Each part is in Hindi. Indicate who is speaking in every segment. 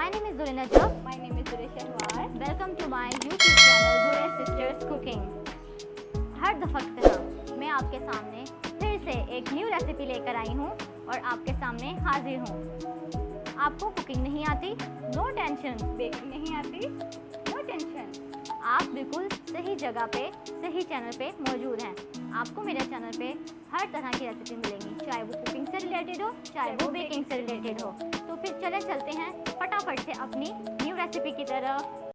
Speaker 1: My name is Zuri Najab.
Speaker 2: My name is Zuri Shahwar.
Speaker 1: Welcome to my YouTube channel Zuri Sisters Cooking. हर दफ़ा की तरह मैं आपके सामने फिर से एक न्यू रेसिपी लेकर आई हूँ और आपके सामने हाजिर हूँ। आपको कुकिंग नहीं आती? No tension.
Speaker 2: बेकिंग नहीं आती? No tension.
Speaker 1: आप बिल्कुल सही जगह पे सही चैनल पे मौजूद हैं। आपको मेरे चैनल पे हर तरह की रेसिपी मिलेंगी, चाहे वो कुकिंग से रिलेटेड हो चाहे वो बेकिंग से रिलेटेड हो। तो फिर चलते हैं फटाफट से अपनी न्यू रेसिपी की तरफ।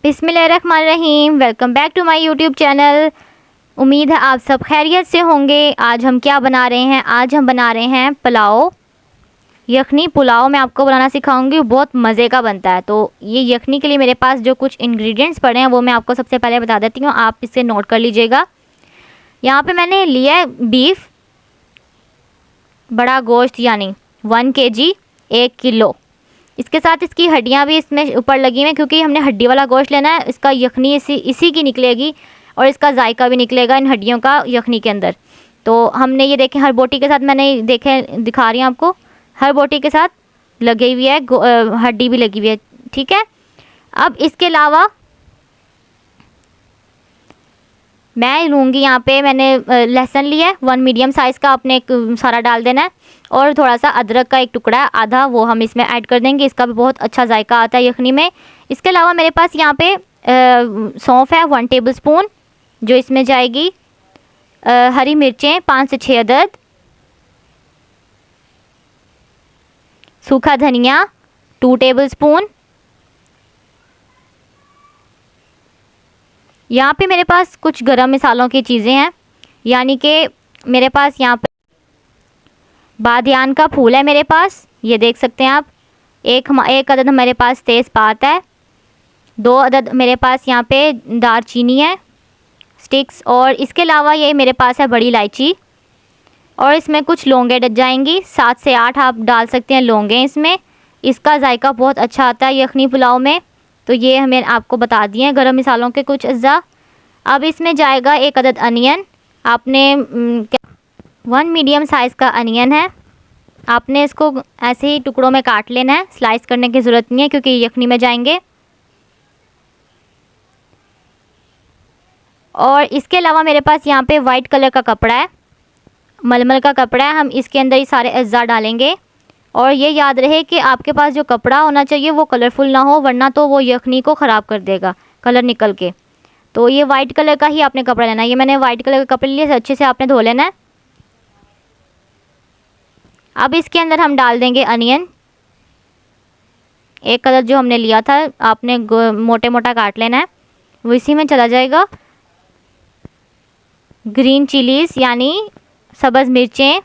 Speaker 1: बिस्मिल्लाहिर्रहमानिर्रहीम। Welcome back to my YouTube channel. उम्मीद है आप सब खैरियत से होंगे। आज हम क्या बना रहे हैं? आज हम बना रहे हैं पुलाव, यखनी पुलाव। मैं आपको बनाना सिखाऊंगी, बहुत मज़े का बनता है। तो ये यखनी के लिए मेरे पास जो कुछ इंग्रेडिएंट्स पड़े हैं वो मैं आपको सबसे पहले बता देती हूँ, आप इसे नोट कर लीजिएगा। यहाँ पे मैंने लिया है बीफ, बड़ा गोश्त यानी 1 kg 1 किलो। इसके साथ इसकी हड्डियाँ भी इसमें ऊपर लगी हुई, क्योंकि हमने हड्डी वाला गोश्त लेना है। इसका यखनी इसी की निकलेगी और इसका जायका भी निकलेगा इन हड्डियों का यखनी के अंदर। तो हमने ये देखें, हर बोटी के साथ मैंने दिखा रही हूँ आपको, हर बोटी के साथ लगी हुई है, हड्डी भी लगी हुई है। ठीक है। अब इसके अलावा मैं लूँगी, यहाँ पे मैंने लहसुन लिया है 1 मीडियम साइज़ का, आपने सारा डाल देना है। और थोड़ा सा अदरक का एक टुकड़ा है आधा, वो हम इसमें ऐड कर देंगे। इसका भी बहुत अच्छा जायका आता है यखनी में। इसके अलावा मेरे पास यहाँ पे सौंफ है 1 टेबलस्पून, जो इसमें जाएगी। हरी मिर्चें 5 से 6 अदद, सूखा धनिया 2 टेबलस्पून। यहाँ पे मेरे पास कुछ गरम मसालों की चीज़ें हैं, यानी कि मेरे पास यहाँ पे बादियान का फूल है मेरे पास, ये देख सकते हैं आप। एक अदद मेरे पास तेज़पात है। 2 अदद मेरे पास यहाँ पे दालचीनी है स्टिक्स। और इसके अलावा ये मेरे पास है बड़ी इलायची, और इसमें कुछ लौंगे डल जाएंगी, 7 से 8 आप डाल सकते हैं लौंगे इसमें। इसका जायका बहुत अच्छा आता है यखनी पुलाव में। तो ये हमें आपको बता दिए हैं गरम मसालों के कुछ अज्जा। अब इसमें जाएगा 1 अदद अनियन। आपने 1 मीडियम साइज़ का अनियन है, आपने इसको ऐसे ही टुकड़ों में काट लेना है, स्लाइस करने की ज़रूरत नहीं है क्योंकि यखनी में जाएंगे। और इसके अलावा मेरे पास यहाँ पे वाइट कलर का कपड़ा है, मलमल का कपड़ा है, हम इसके अंदर ही सारे अज्जा डालेंगे। और ये याद रहे कि आपके पास जो कपड़ा होना चाहिए वो कलरफुल ना हो, वरना तो वो यखनी को ख़राब कर देगा कलर निकल के। तो ये वाइट कलर का ही आपने कपड़ा लेना है। ये मैंने वाइट कलर का कपड़े लिए, अच्छे से आपने धो लेना है। अब इसके अंदर हम डाल देंगे अनियन, 1 अदद जो हमने लिया था, आपने मोटे मोटा काट लेना है, वो इसी में चला जाएगा। ग्रीन चिलीज़ यानी सब्ज़ मिर्चें,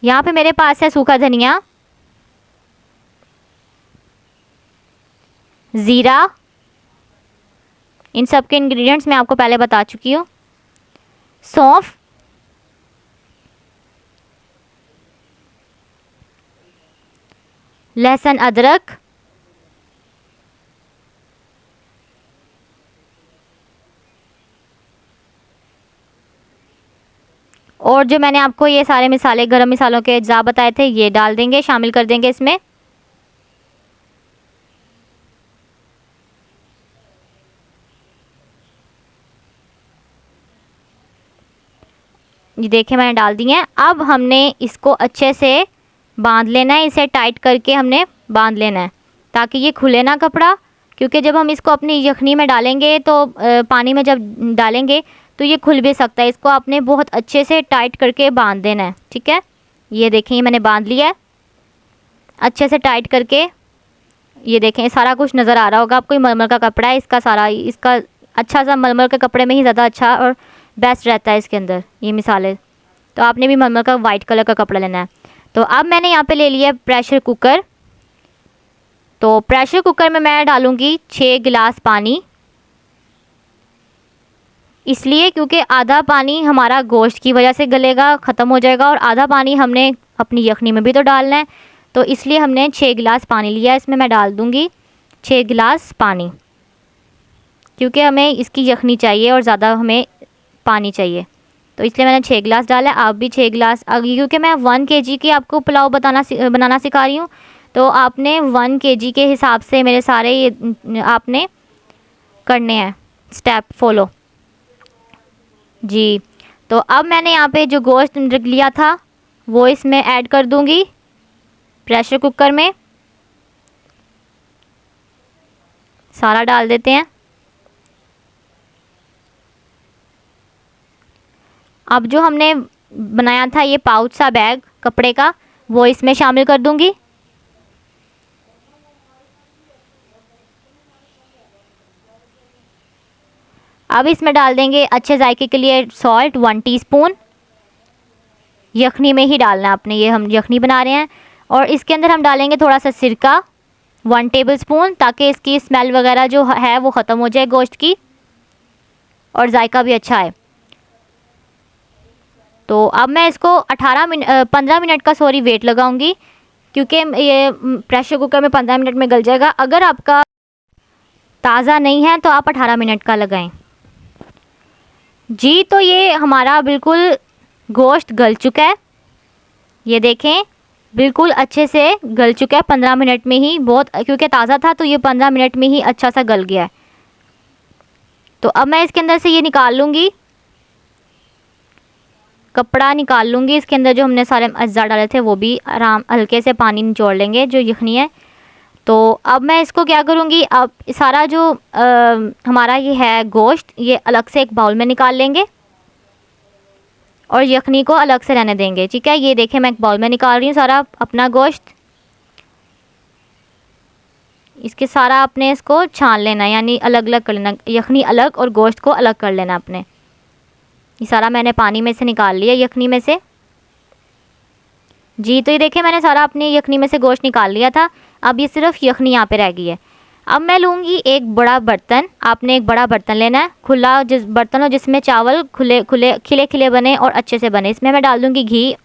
Speaker 1: यहाँ पे मेरे पास है सूखा धनिया, ज़ीरा। इन सब के इंग्रेडिएंट्स मैं आपको पहले बता चुकी हूँ। सौंफ, लहसुन अदरक, और जो मैंने आपको ये सारे मसाले गरम मसालों के अज्जा बताए थे ये डाल देंगे, शामिल कर देंगे इसमें। ये देखें मैंने डाल दिए हैं। अब हमने इसको अच्छे से बांध लेना है, इसे टाइट करके हमने बांध लेना है ताकि ये खुले ना कपड़ा, क्योंकि जब हम इसको अपनी यखनी में डालेंगे तो पानी में जब डालेंगे तो ये खुल भी सकता है। इसको आपने बहुत अच्छे से टाइट करके बांध देना है। ठीक है। ये देखें, ये मैंने बांध लिया है अच्छे से टाइट करके। ये देखें सारा कुछ नज़र आ रहा होगा आपको, मलमल का कपड़ा है इसका सारा, इसका अच्छा सा मलमल के कपड़े में ही ज़्यादा अच्छा और बेस्ट रहता है इसके अंदर ये मिसाले। तो आपने भी मलमल का वाइट कलर का कपड़ा लेना है। तो अब मैंने यहाँ पे ले लिया प्रेशर कुकर। तो प्रेशर कुकर में मैं डालूँगी 6 गिलास पानी, इसलिए क्योंकि आधा पानी हमारा गोश्त की वजह से गलेगा, ख़त्म हो जाएगा, और आधा पानी हमने अपनी यखनी में भी तो डालना है। तो इसलिए हमने 6 गिलास पानी लिया, इसमें मैं डाल दूँगी 6 गिलास पानी, क्योंकि हमें इसकी यखनी चाहिए और ज़्यादा हमें पानी चाहिए। तो इसलिए मैंने 6 गिलास डाला है। आप भी 6 गिलास, क्योंकि मैं 1 kg की आपको पुलाव बनाना सिखा रही हूँ, तो आपने 1 kg के हिसाब से मेरे सारे ये आपने करने हैं स्टेप फॉलो। जी, तो अब मैंने यहाँ पे जो गोश्त रख लिया था वो इसमें ऐड कर दूँगी प्रेशर कुकर में। सारा डाल देते हैं। अब जो हमने बनाया था ये पाउच सा बैग कपड़े का, वो इसमें शामिल कर दूंगी। अब इसमें डाल देंगे अच्छे जायके के लिए सॉल्ट 1 टीस्पून। यखनी में ही डालना है आपने, ये हम यखनी बना रहे हैं। और इसके अंदर हम डालेंगे थोड़ा सा सिरका 1 टेबलस्पून, ताकि इसकी स्मेल वगैरह जो है वो ख़त्म हो जाए गोश्त की और जायका भी अच्छा है। तो अब मैं इसको 15 मिनट का वेट लगाऊंगी, क्योंकि ये प्रेशर कुकर में 15 मिनट में गल जाएगा। अगर आपका ताज़ा नहीं है तो आप 18 मिनट का लगाएं। जी, तो ये हमारा बिल्कुल गोश्त गल चुका है, ये देखें बिल्कुल अच्छे से गल चुका है 15 मिनट में ही। बहुत, क्योंकि ताज़ा था तो ये 15 मिनट में ही अच्छा सा गल गया है। तो अब मैं इसके अंदर से ये निकाल लूँगी, कपड़ा निकाल लूँगी। इसके अंदर जो हमने सारे अज्जा डाले थे वो भी आराम हल्के से पानी निचोड़ लेंगे जो यखनी है। तो अब मैं इसको क्या करूँगी, अब सारा जो हमारा ये है गोश्त, ये अलग से एक बाउल में निकाल लेंगे और यखनी को अलग से रहने देंगे। ठीक है, ये देखें मैं एक बाउल में निकाल रही हूँ सारा अपना गोश्त। इसके सारा आपने इसको छान लेना, यानी अलग अलग कर लेना, यखनी अलग और गोश्त को अलग कर लेना आपने। ये सारा मैंने पानी में से निकाल लिया यखनी में से। जी, तो ये देखें मैंने सारा अपनी यखनी में से गोश्त निकाल लिया था। अब ये सिर्फ यखनी यहाँ पे रह गई है। अब मैं लूँगी एक बड़ा बर्तन। आपने एक बड़ा बर्तन लेना है, खुला जिस बर्तन हो जिसमें चावल खिले खिले बने और अच्छे से बने। इसमें मैं डाल दूँगी घी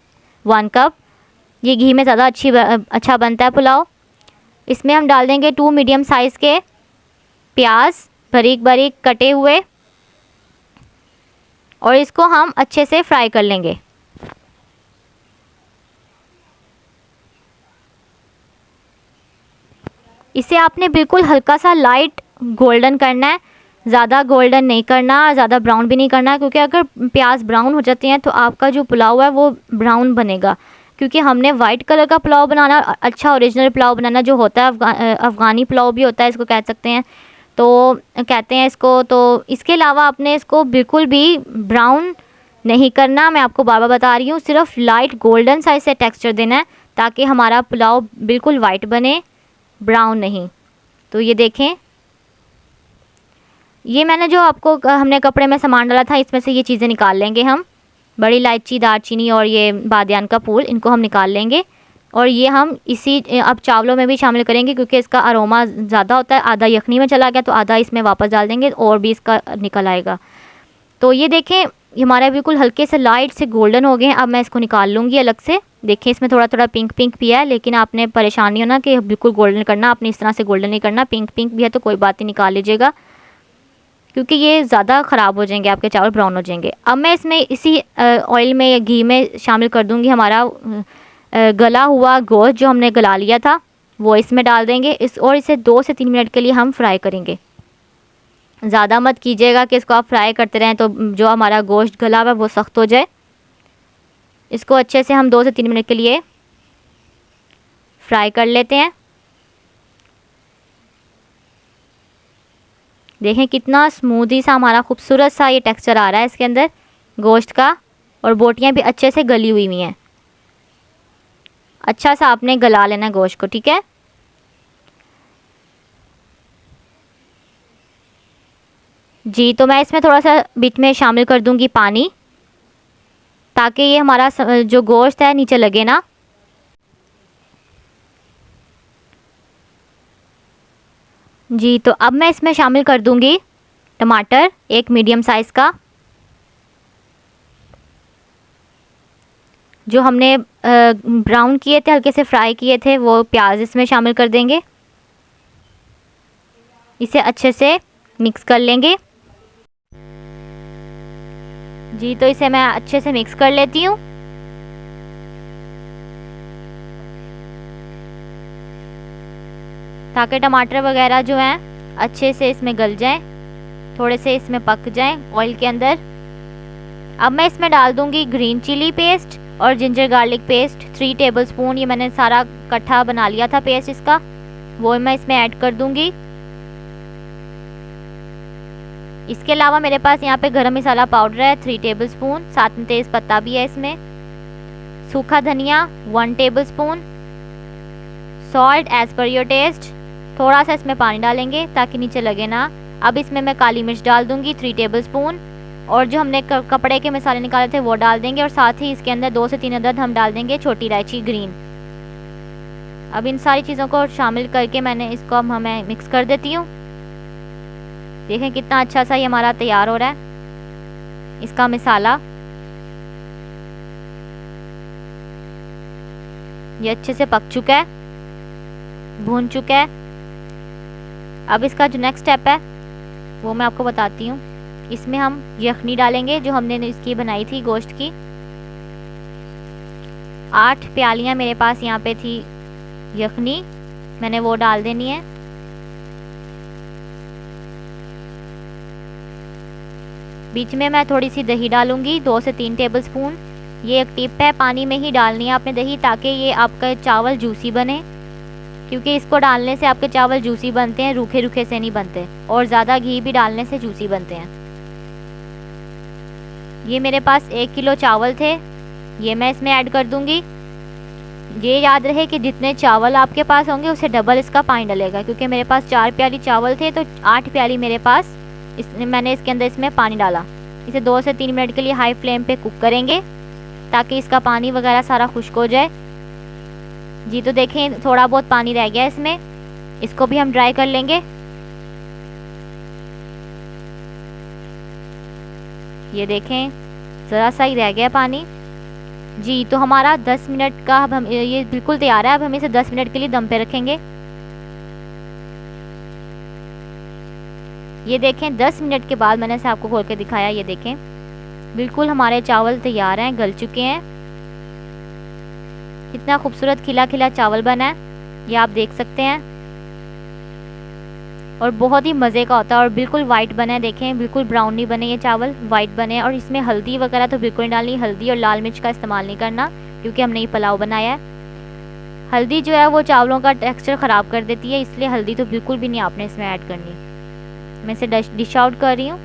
Speaker 1: 1 कप। ये घी में ज़्यादा अच्छा बनता है पुलाव। इसमें हम डाल देंगे 2 मीडियम साइज़ के प्याज बारीक बारीक कटे हुए, और इसको हम अच्छे से फ्राई कर लेंगे। इसे आपने बिल्कुल हल्का सा लाइट गोल्डन करना है, ज़्यादा गोल्डन नहीं करना, ज़्यादा ब्राउन भी नहीं करना, क्योंकि अगर प्याज ब्राउन हो जाते हैं तो आपका जो पुलाव है वो ब्राउन बनेगा। क्योंकि हमने वाइट कलर का पुलाव बनाना, अच्छा ओरिजिनल पुलाव बनाना जो होता है, अफ़गानी पुलाव भी होता है इसको कह सकते हैं, तो कहते हैं इसको। तो इसके अलावा आपने इसको बिल्कुल भी ब्राउन नहीं करना, मैं आपको बार बार बता रही हूँ। सिर्फ लाइट गोल्डन साइज से टेक्सचर देना है, ताकि हमारा पुलाव बिल्कुल वाइट बने, ब्राउन नहीं। तो ये देखें, ये मैंने जो आपको हमने कपड़े में सामान डाला था, इसमें से ये चीज़ें निकाल लेंगे हम। बड़ी इलायची, दालचीनी और ये बादियान का फूल, इनको हम निकाल लेंगे। और ये हम इसी अब चावलों में भी शामिल करेंगे, क्योंकि इसका अरोमा ज़्यादा होता है। आधा यखनी में चला गया तो आधा इसमें वापस डाल देंगे और भी इसका निकल आएगा। तो ये देखें, ये हमारे बिल्कुल हल्के से लाइट से गोल्डन हो गए हैं। अब मैं इसको निकाल लूँगी अलग से। देखें इसमें थोड़ा थोड़ा पिंक पिंक भी है, लेकिन आपने परेशान नहीं होना कि बिल्कुल गोल्डन करना, आपने इस तरह से गोल्डन नहीं करना। पिंक पिंक भी है तो कोई बात नहीं, निकाल लीजिएगा, क्योंकि ये ज़्यादा ख़राब हो जाएंगे, आपके चावल ब्राउन हो जाएंगे। अब मैं इसमें इसी ऑयल में या घी में शामिल कर दूँगी हमारा गला हुआ गोश्त जो हमने गला लिया था, वो इसमें डाल देंगे। और इसे 2 से 3 मिनट के लिए हम फ्राई करेंगे। ज़्यादा मत कीजिएगा कि इसको आप फ्राई करते रहें तो जो हमारा गोश्त गला हुआ है वो सख्त हो जाए। इसको अच्छे से हम 2 से 3 मिनट के लिए फ्राई कर लेते हैं। देखें कितना स्मूदी सा हमारा खूबसूरत सा ये टेक्सचर आ रहा है इसके अंदर गोश्त का, और बोटियां भी अच्छे से गली हुई हैं। अच्छा सा आपने गला लेना है गोश्त को, ठीक है। जी, तो मैं इसमें थोड़ा सा बीच में शामिल कर दूंगी पानी, ताकि ये हमारा जो गोश्त है नीचे लगे ना। जी, तो अब मैं इसमें शामिल कर दूंगी टमाटर 1 मीडियम साइज़ का, जो हमने ब्राउन किए थे, हल्के से फ्राई किए थे, वो प्याज इसमें शामिल कर देंगे। इसे अच्छे से मिक्स कर लेंगे। जी। तो इसे मैं अच्छे से मिक्स कर लेती हूँ। ताकि टमाटर वगैरह जो हैं अच्छे से इसमें गल जाएं, थोड़े से इसमें पक जाएं ऑयल के अंदर। अब मैं इसमें डाल दूंगी ग्रीन चिली पेस्ट और जिंजर गार्लिक पेस्ट 3 टेबलस्पून। ये मैंने सारा इकट्ठा बना लिया था पेस्ट इसका, वो मैं इसमें ऐड कर दूंगी। इसके अलावा मेरे पास यहाँ पे गरम मसाला पाउडर है 3 टेबलस्पून, साथ में तेज पत्ता भी है इसमें। सूखा धनिया 1 tablespoon. Salt as per your taste. थोड़ा सा इसमें पानी डालेंगे ताकि नीचे लगे ना। अब इसमें मैं काली मिर्च डाल दूंगी 3 टेबलस्पून, और जो हमने कपड़े के मसाले निकाले थे वो डाल देंगे, और साथ ही इसके अंदर 2 से 3 अदद हम डाल देंगे छोटी इलायची ग्रीन। अब इन सारी चीज़ों को शामिल करके मैंने इसको अब मैं मिक्स कर देती हूँ। देखें कितना अच्छा सा ये हमारा तैयार हो रहा है इसका मसाला। ये अच्छे से पक चुका है, भून चुका है। अब इसका जो नेक्स्ट स्टेप है वो मैं आपको बताती हूँ। इसमें हम यखनी डालेंगे जो हमने इसकी बनाई थी गोश्त की। 8 प्यालियाँ मेरे पास यहाँ पे थी यखनी, मैंने वो डाल देनी है। बीच में मैं थोड़ी सी दही डालूंगी 2 से 3 टेबलस्पून। ये एक टिप है, पानी में ही डालनी है आपने दही, ताकि ये आपका चावल जूसी बने, क्योंकि इसको डालने से आपके चावल जूसी बनते हैं, रूखे रूखे से नहीं बनते। और ज़्यादा घी भी डालने से जूसी बनते हैं। ये मेरे पास 1 किलो चावल थे, ये मैं इसमें ऐड कर दूंगी। ये याद रहे कि जितने चावल आपके पास होंगे उससे डबल इसका पानी डलेगा, क्योंकि मेरे पास 4 प्याली चावल थे तो 8 प्याली मेरे पास मैंने इसके अंदर इसमें पानी डाला। इसे 2 से 3 मिनट के लिए हाई फ्लेम पे कुक करेंगे ताकि इसका पानी वगैरह सारा खुश्क हो जाए। जी तो देखें थोड़ा बहुत पानी रह गया इसमें, इसको भी हम ड्राई कर लेंगे। ये देखें ज़रा सा ही रह गया पानी। जी तो हमारा 10 मिनट का अब हम ये बिल्कुल तैयार है। अब हम इसे 10 मिनट के लिए दम पे रखेंगे। ये देखें 10 मिनट के बाद मैंने इसे आपको खोल के दिखाया। ये देखें बिल्कुल हमारे चावल तैयार हैं, गल चुके हैं। कितना खूबसूरत खिला खिला चावल बना है, ये आप देख सकते हैं। और बहुत ही मज़े का होता है, और बिल्कुल वाइट बना है। देखें बिल्कुल ब्राउन नहीं बने, ये चावल वाइट बने। और इसमें हल्दी वगैरह तो बिल्कुल नहीं डालनी, हल्दी और लाल मिर्च का इस्तेमाल नहीं करना, क्योंकि हमने ये पुलाव बनाया है। हल्दी जो है वो चावलों का टेक्सचर ख़राब कर देती है, इसलिए हल्दी तो बिल्कुल भी नहीं आपने इसमें ऐड करनी। मैं इसे डिश आउट कर रही हूँ।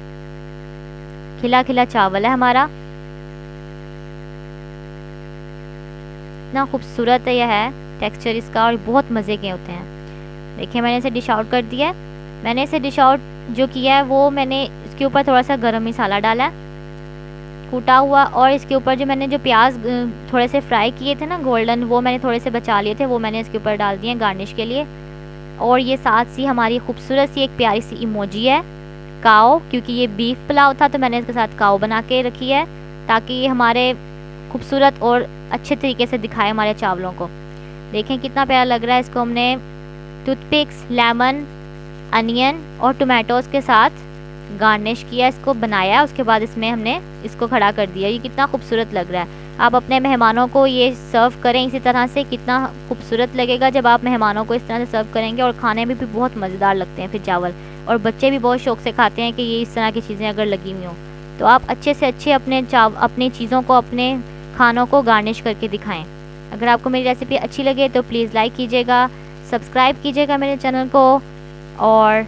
Speaker 1: खिला खिला चावल है हमारा, इतना खूबसूरत है यह है टेक्सचर इसका, और बहुत मज़े के होते हैं। देखिए मैंने इसे डिश आउट कर दिया है। मैंने इसे डिश आउट जो किया है वो मैंने इसके ऊपर थोड़ा सा गरम मसाला डाला है कूटा हुआ, और इसके ऊपर जो मैंने जो प्याज थोड़े से फ्राई किए थे ना गोल्डन, वो मैंने थोड़े से बचा लिए थे, वो मैंने इसके ऊपर डाल दिए गार्निश के लिए। और ये साथ सी हमारी खूबसूरत सी एक प्यारी सी इमोजी है काओ, क्योंकि ये बीफ पुलाव था तो मैंने इसके साथ काओ बना के रखी है, ताकि ये हमारे खूबसूरत और अच्छे तरीके से दिखाए हमारे चावलों को। देखें कितना प्यारा लग रहा है। इसको हमने टूथपिक्स, लेमन, अनियन और टोमेटोज़ के साथ गार्निश किया, इसको बनाया। उसके बाद इसमें हमने इसको खड़ा कर दिया। ये कितना खूबसूरत लग रहा है। आप अपने मेहमानों को ये सर्व करें इसी तरह से, कितना खूबसूरत लगेगा जब आप मेहमानों को इस तरह से सर्व करेंगे। और खाने में भी बहुत मज़ेदार लगते हैं फिर चावल, और बच्चे भी बहुत शौक़ से खाते हैं कि ये इस तरह की चीज़ें अगर लगी हुई हों। तो आप अच्छे से अच्छे अपनी चीज़ों को, अपने खानों को गार्निश करके दिखाएं। अगर आपको मेरी रेसिपी अच्छी लगे तो प्लीज़ लाइक कीजिएगा, सब्सक्राइब कीजिएगा मेरे चैनल को, और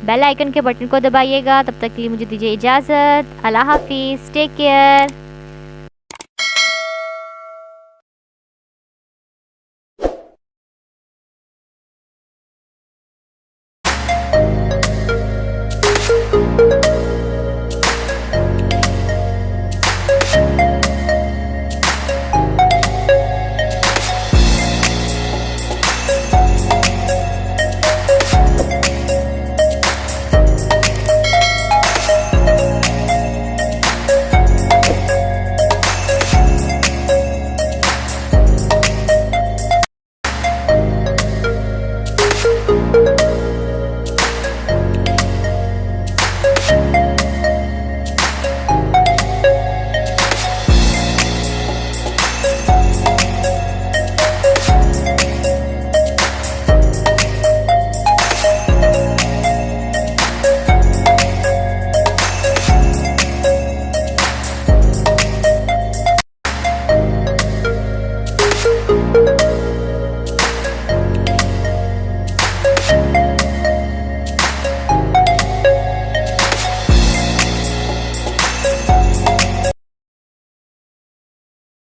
Speaker 1: बेल आइकन के बटन को दबाइएगा। तब तक के लिए मुझे दीजिए इजाज़त। अल्लाह हाफिज़, टेक केयर।